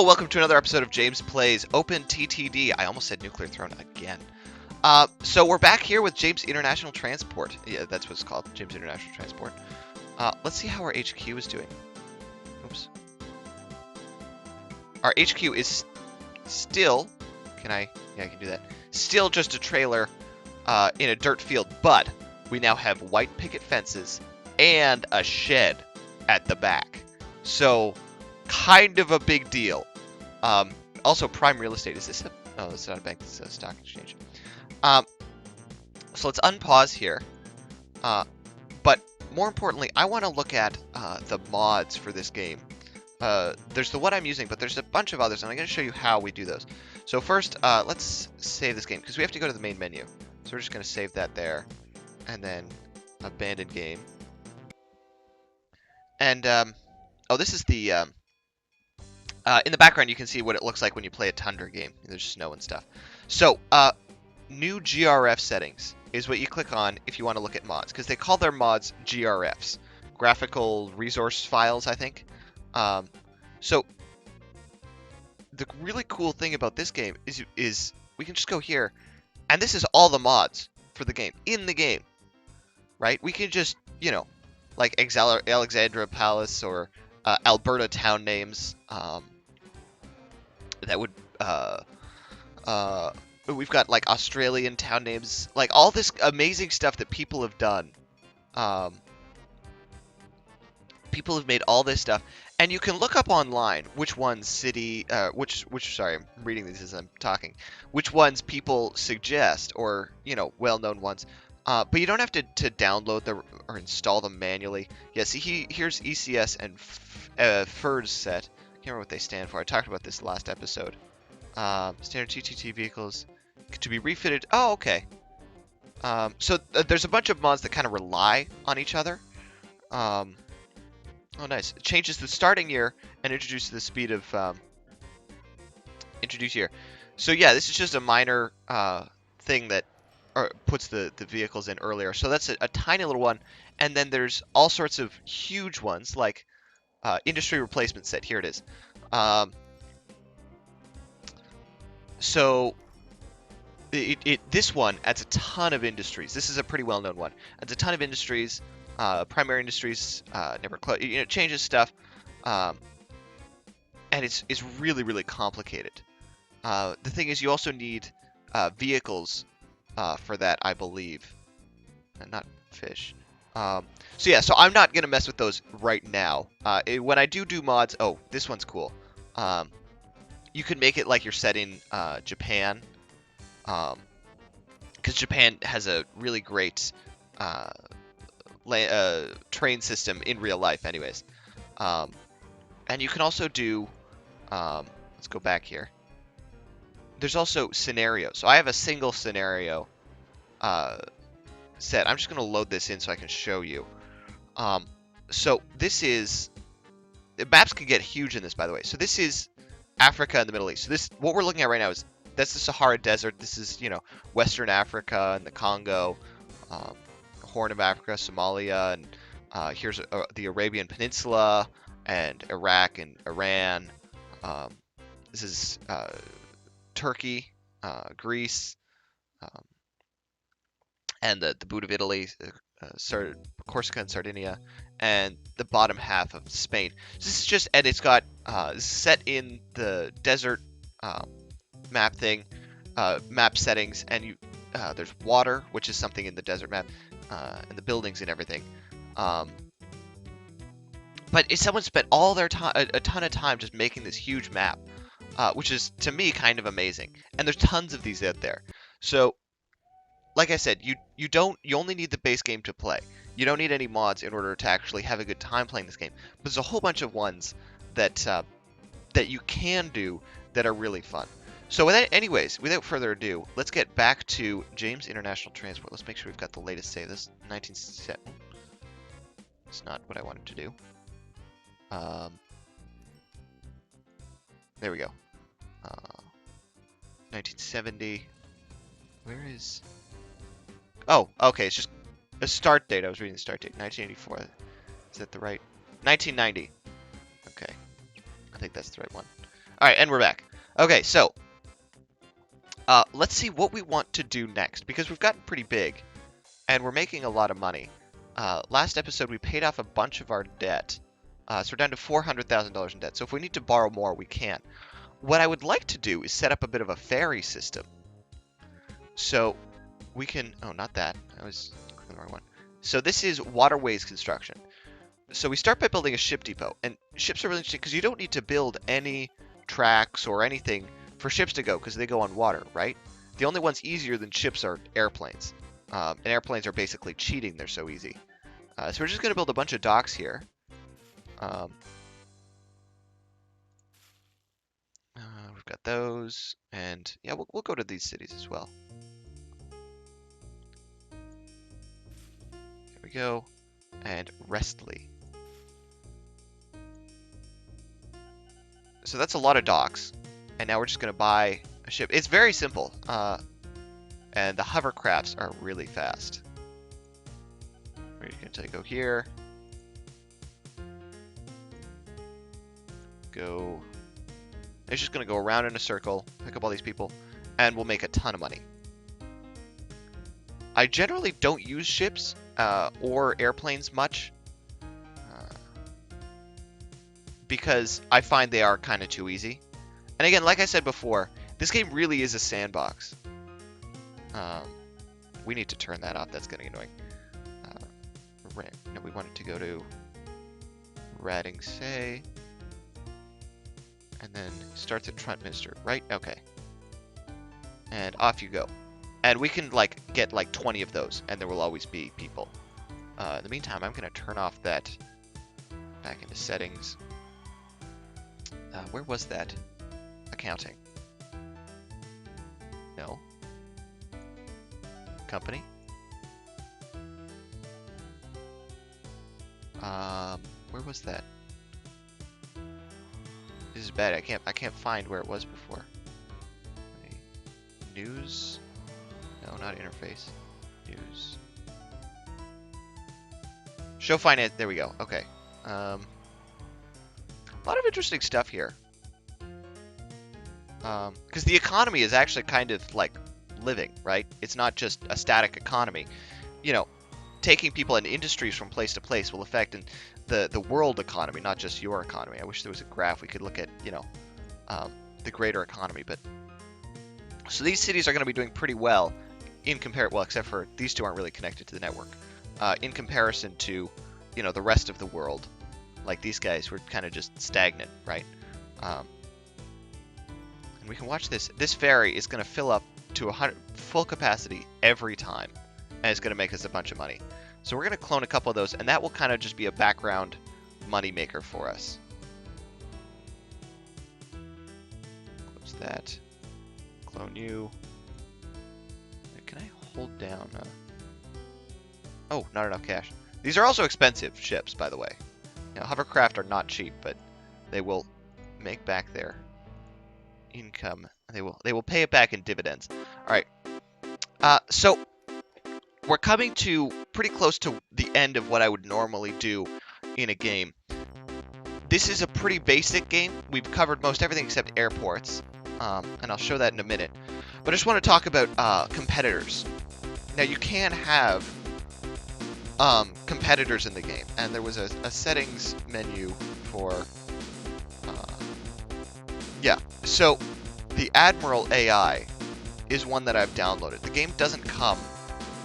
Hello, welcome to another episode of James Plays Open TTD. I almost said Nuclear Throne again. So we're back here with James International Transport. Yeah, that's what it's called, James International Transport. Let's see how our HQ is doing. Oops. Our HQ is still... Yeah, I can do that. Still just a trailer in a dirt field, but we now have white picket fences and a shed at the back. So... kind of a big deal. Also, prime real estate. Is this a... oh, it's not a bank. It's a stock exchange. So let's unpause here. But more importantly, I want to look at the mods for this game. There's the one I'm using, but there's a bunch of others, and I'm going to show you how we do those. So first, let's save this game, because we have to go to the main menu. So we're just going to save that there, and then abandon game. And, oh, this is the... in the background, you can see what it looks like when you play a Tundra game. There's snow and stuff. So, new GRF settings is what you click on if you want to look at mods, because they call their mods GRFs, graphical resource files, I think. So, the really cool thing about this game is we can just go here, and this is all the mods for the game, in the game, right? We can just, you know, like Alexandra Palace or Alberta town names. That would, we've got like Australian town names, like all this amazing stuff that people have done. People have made all this stuff, and you can look up online which ones sorry, I'm reading these as I'm talking, which ones people suggest, or, you know, well-known ones. But you don't have to download them or install them manually. Yeah, see, here's ECS and FERS set. I can't remember what they stand for. I talked about this last episode. Standard TTT vehicles to be refitted. Oh, okay. So there's a bunch of mods that kind of rely on each other. Oh, nice. It changes the starting year and introduces the speed of introduce year. So yeah, this is just a minor thing that puts the vehicles in earlier. So that's a tiny little one. And then there's all sorts of huge ones like industry replacement set. Here it is. So this one adds a ton of industries. This is a pretty well-known one. Adds a ton of industries. Primary industries never close. You know, it changes stuff, and it's really, really complicated. The thing is, you also need vehicles for that, I believe, and not fish. So yeah, so I'm not gonna mess with those right now. When I do mods, oh, this one's cool. You can make it like you're set in Japan, because Japan has a really great train system in real life, anyways. And you can also do, let's go back here. There's also scenarios. So I have a single scenario set. I'm just going to load this in so I can show you. So this is, the maps can get huge in this, by the way. So this is Africa and the Middle East. So this, what we're looking at right now is, that's the Sahara Desert. This is, you know, Western Africa and the Congo, Horn of Africa, Somalia, and here's the Arabian Peninsula, and Iraq and Iran. This is Turkey, Greece, and the boot of Italy, Corsica and Sardinia, and the bottom half of Spain. So this is just, and it's got set in the desert map thing, map settings, and there's water, which is something in the desert map, and the buildings and everything. But someone spent all their time, a ton of time, just making this huge map, which is, to me, kind of amazing. And there's tons of these out there. So, like I said, you only need the base game to play. You don't need any mods in order to actually have a good time playing this game. But there's a whole bunch of ones that that you can do that are really fun. So anyways, without further ado, let's get back to James International Transport. Let's make sure we've got the latest save. This 1970. It's not what I wanted to do. There we go. 1970. Where is... oh, okay, it's just a start date. I was reading the start date. 1984. Is that the right? 1990. Okay. I think that's the right one. All right, and we're back. Okay, so let's see what we want to do next, because we've gotten pretty big, and we're making a lot of money. Last episode, we paid off a bunch of our debt, so we're down to $400,000 in debt. So if we need to borrow more, we can. What I would like to do is set up a bit of a ferry system. So we can, oh, not that. I was clicking the wrong one. So this is waterways construction. So we start by building a ship depot, and ships are really interesting because you don't need to build any tracks or anything for ships to go because they go on water, right? The only ones easier than ships are airplanes. And airplanes are basically cheating. They're so easy. So we're just going to build a bunch of docks here. We've got those, and yeah, we'll go to these cities as well. There we go. And Restly. So that's a lot of docks, and now we're just going to buy a ship. It's very simple, and the hovercrafts are really fast. We're going to go here, go. It's just going to go around in a circle, pick up all these people, and we'll make a ton of money. I generally don't use ships or airplanes much. Because I find they are kind of too easy. And again, like I said before, this game really is a sandbox. We need to turn that off. That's getting annoying. No, we wanted to go to Radingsay. And then start the Trent Minister, right? Okay. And off you go. And we can like get like 20 of those, and there will always be people. In the meantime, I'm going to turn off that back into settings. Where was that? Accounting. No. Company. Where was that? This is bad. I can't find where it was before. News. No, not interface. News. Show finance. There we go. Okay. A lot of interesting stuff here. Because the economy is actually kind of like living, right? It's not just a static economy. You know, taking people and industries from place to place will affect the world economy, not just your economy. I wish there was a graph we could look at, you know, the greater economy. But so these cities are going to be doing pretty well in well, except for these two aren't really connected to the network. In comparison to, you know, the rest of the world. Like these guys were kind of just stagnant, right? And we can watch this. This ferry is going to fill up to full capacity every time, and it's going to make us a bunch of money. So we're going to clone a couple of those, and that will kind of just be a background money maker for us. Close that. Clone you. Can I hold down? Oh, not enough cash. These are also expensive ships, by the way. Now, hovercraft are not cheap, but they will make back their income. They will pay it back in dividends. All right. So we're coming to pretty close to the end of what I would normally do in a game. This is a pretty basic game. We've covered most everything except airports, and I'll show that in a minute. But I just want to talk about competitors. Now, you can have competitors in the game, and there was a settings menu for yeah, so the Admiral AI is one that I've downloaded. The game doesn't come.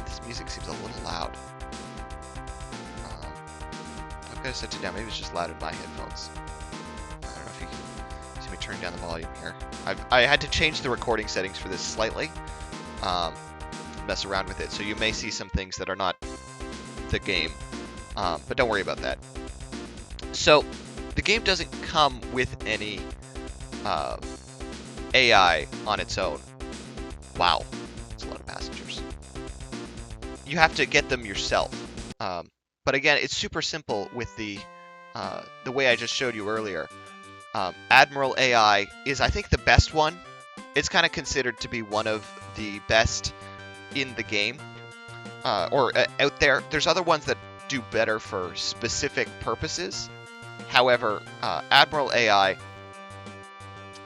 This music seems a little loud. I've got to set it down. Maybe it's just loud in my headphones. I don't know if you can see me turning down the volume here. I had to change the recording settings for this slightly, mess around with it, so you may see some things that are not the game, but don't worry about that. So the game doesn't come with any AI on its own. Wow, that's a lot of passengers. You have to get them yourself. But again, it's super simple with the way I just showed you earlier. Admiral AI is, I think, the best one. It's kind of considered to be one of the best in the game, or out there. There's other ones that do better for specific purposes. However, Admiral AI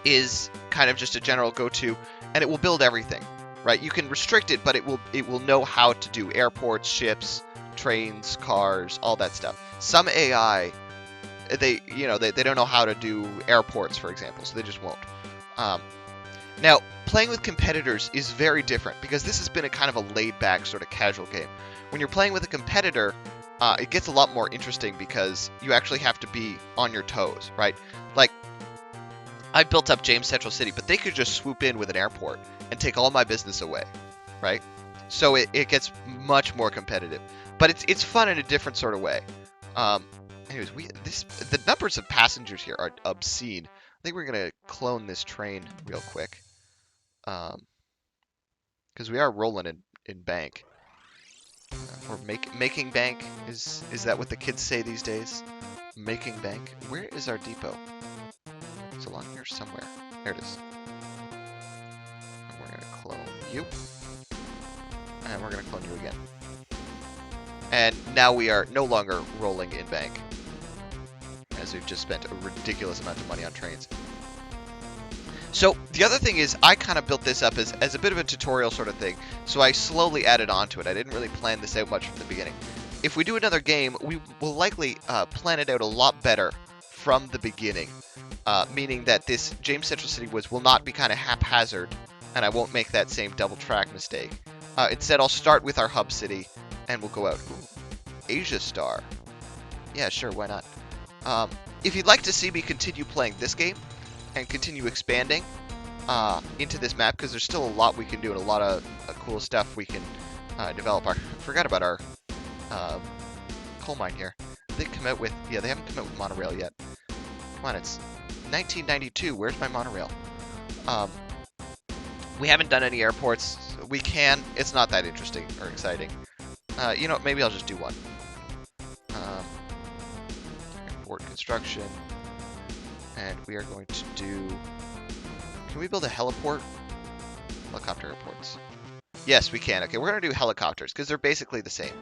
is kind of just a general go-to, and it will build everything, right? You can restrict it, but it will know how to do airports, ships, trains, cars, all that stuff. Some AI, they don't know how to do airports, for example, so they just won't. Um, Now, playing with competitors is very different because this has been a kind of a laid-back sort of casual game. When you're playing with a competitor, it gets a lot more interesting because you actually have to be on your toes, right? Like, I built up James Central City, but they could just swoop in with an airport and take all my business away, right? So it gets much more competitive, but it's fun in a different sort of way. Um, Anyways, the numbers of passengers here are obscene. I think we're gonna clone this train real quick, because we are rolling in bank, or making bank. Is that what the kids say these days? Making bank. Where is our depot? It's along here somewhere. There it is. And we're gonna clone you, and we're gonna clone you again. And now we are no longer rolling in bank, as we've just spent a ridiculous amount of money on trains. So the other thing is I kind of built this up as a bit of a tutorial sort of thing, so I slowly added on to it. I didn't really plan this out much from the beginning. If we do another game, we will likely plan it out a lot better from the beginning, meaning that this James Central City will not be kind of haphazard, and I won't make that same double track mistake. Instead, I'll start with our hub city, and we'll go out. Ooh, Asia Star. Yeah, sure, why not? If you'd like to see me continue playing this game, and continue expanding into this map, because there's still a lot we can do and a lot of cool stuff we can develop. I forgot about our coal mine here. They come out with, yeah, they haven't come out with monorail yet. Come on, it's 1992. Where's my monorail? We haven't done any airports. We can. It's not that interesting or exciting. You know, maybe I'll just do one. Airport construction. And we are going to do... Can we build a heliport? Helicopter airports. Yes, we can. Okay, we're going to do helicopters, because they're basically the same.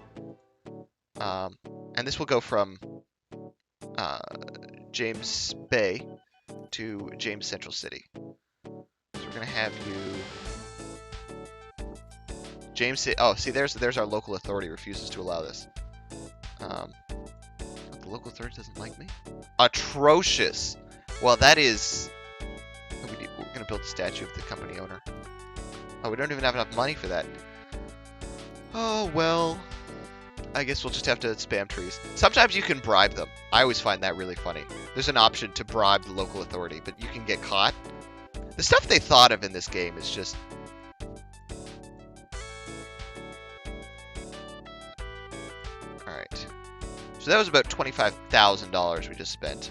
And this will go from James Bay to James Central City. So we're going to have you... James City... Oh, see, there's our local authority refuses to allow this. The local authority doesn't like me? Atrocious! Well, that is... We're going to build a statue of the company owner. Oh, we don't even have enough money for that. Oh, well... I guess we'll just have to spam trees. Sometimes you can bribe them. I always find that really funny. There's an option to bribe the local authority, but you can get caught. The stuff they thought of in this game is just... Alright. So that was about $25,000 we just spent.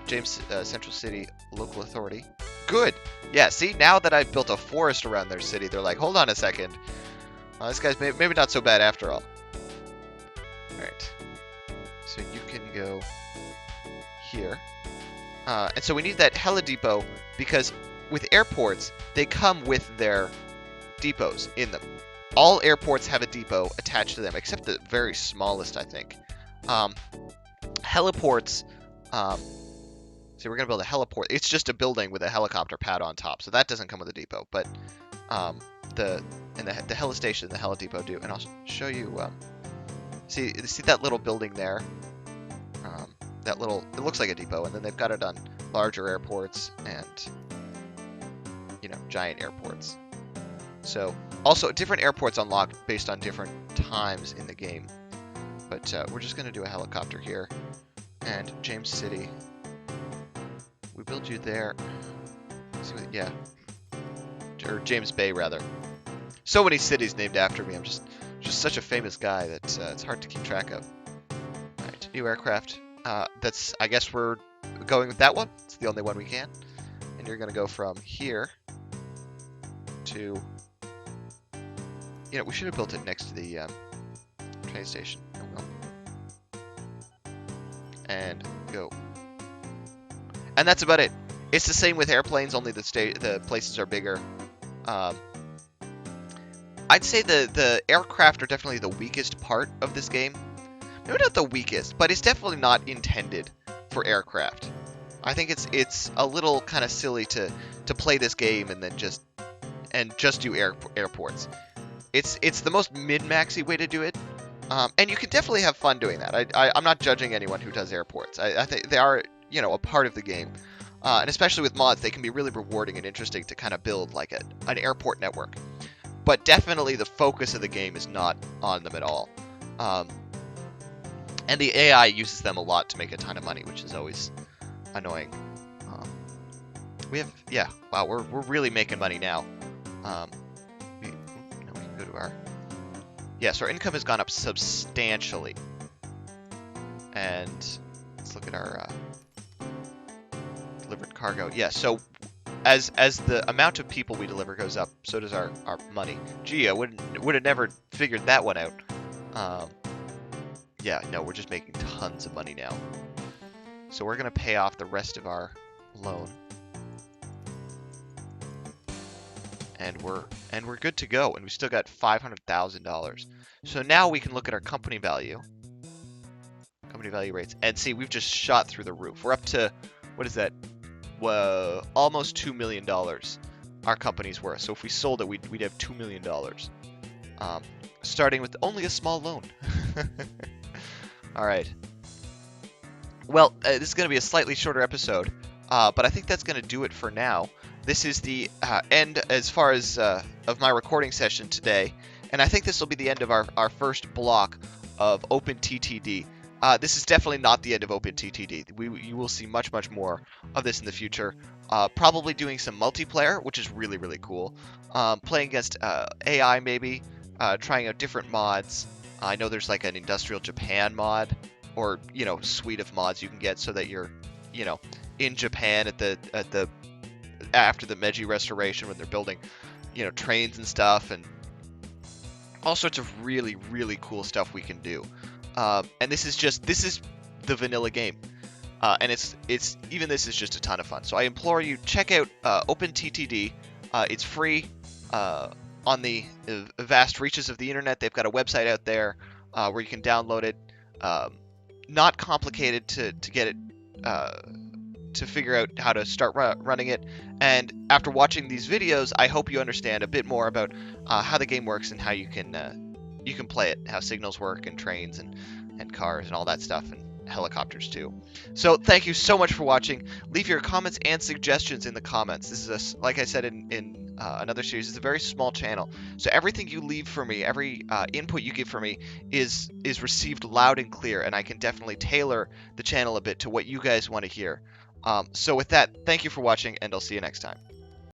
James Central City local authority. Good. Yeah, see, now that I've built a forest around their city, they're like, hold on a second. This guy's maybe not so bad after all. Alright. So you can go here. And so we need that heli depot because with airports, they come with their depots in them. All airports have a depot attached to them, except the very smallest, I think. Heliports... So we're going to build a heliport. It's just a building with a helicopter pad on top, so that doesn't come with a depot. But the heli station and the heli depot do. And I'll show you. See that little building there? It looks like a depot, and then they've got it on larger airports and giant airports. So also different airports unlocked based on different times in the game. But we're just going to do a helicopter here, and James City. We build you there. Yeah. Or James Bay, rather. So many cities named after me. I'm just such a famous guy that it's hard to keep track of. Alright, new aircraft. I guess we're going with that one. It's the only one we can. And you're going to go from here to... we should have built it next to the train station. Oh well. And go. And that's about it. It's the same with airplanes, only the places are bigger. I'd say the aircraft are definitely the weakest part of this game. Maybe not the weakest, but it's definitely not intended for aircraft. I think it's a little kind of silly to play this game and then just do airports. It's the most min-maxy way to do it, and you can definitely have fun doing that. I'm not judging anyone who does airports. I think they are, a part of the game, and especially with mods, they can be really rewarding and interesting to kind of build like an airport network. But definitely the focus of the game is not on them at all. Um, and the AI uses them a lot to make a ton of money, which is always annoying. Um, yeah, wow, we're really making money now. Um, we can go to our, yeah, so our income has gone up substantially. And let's look at our delivered cargo. Yeah, so as the amount of people we deliver goes up, so does our money. Gee, I would have never figured that one out. Um, yeah, no, we're just making tons of money now. So we're gonna pay off the rest of our loan, and we're good to go. And we still got $500,000. So now we can look at our company value rates, and see we've just shot through the roof. We're up to, what is that? Whoa, almost $2 million. Our company's worth. So if we sold it, we'd have $2 million. Starting with only a small loan. All right. Well, this is going to be a slightly shorter episode, but I think that's going to do it for now. This is the end as far as of my recording session today, and I think this will be the end of our first block of OpenTTD. This is definitely not the end of OpenTTD. You will see much more of this in the future. Probably doing some multiplayer, which is really, really cool. Playing against AI maybe, trying out different mods. I know there's like an Industrial Japan mod, or suite of mods you can get so that you're in Japan at the after the Meiji Restoration when they're building trains and stuff, and all sorts of really, really cool stuff we can do. And this is the vanilla game, and it's even this is just a ton of fun. So I implore you, check out OpenTTD. It's free on the vast reaches of the internet. They've got a website out there where you can download it. Not complicated to get it, to figure out how to start running it. And after watching these videos, I hope you understand a bit more about how the game works and how you can play it, how signals work, and trains and cars and all that stuff, and helicopters too. So thank you so much for watching. Leave your comments and suggestions in the comments. This is like I said in another series, it's a very small channel, so everything you leave for me, every input you give for me is received loud and clear, and I can definitely tailor the channel a bit to what you guys want to hear. So with that, thank you for watching, and I'll see you next time.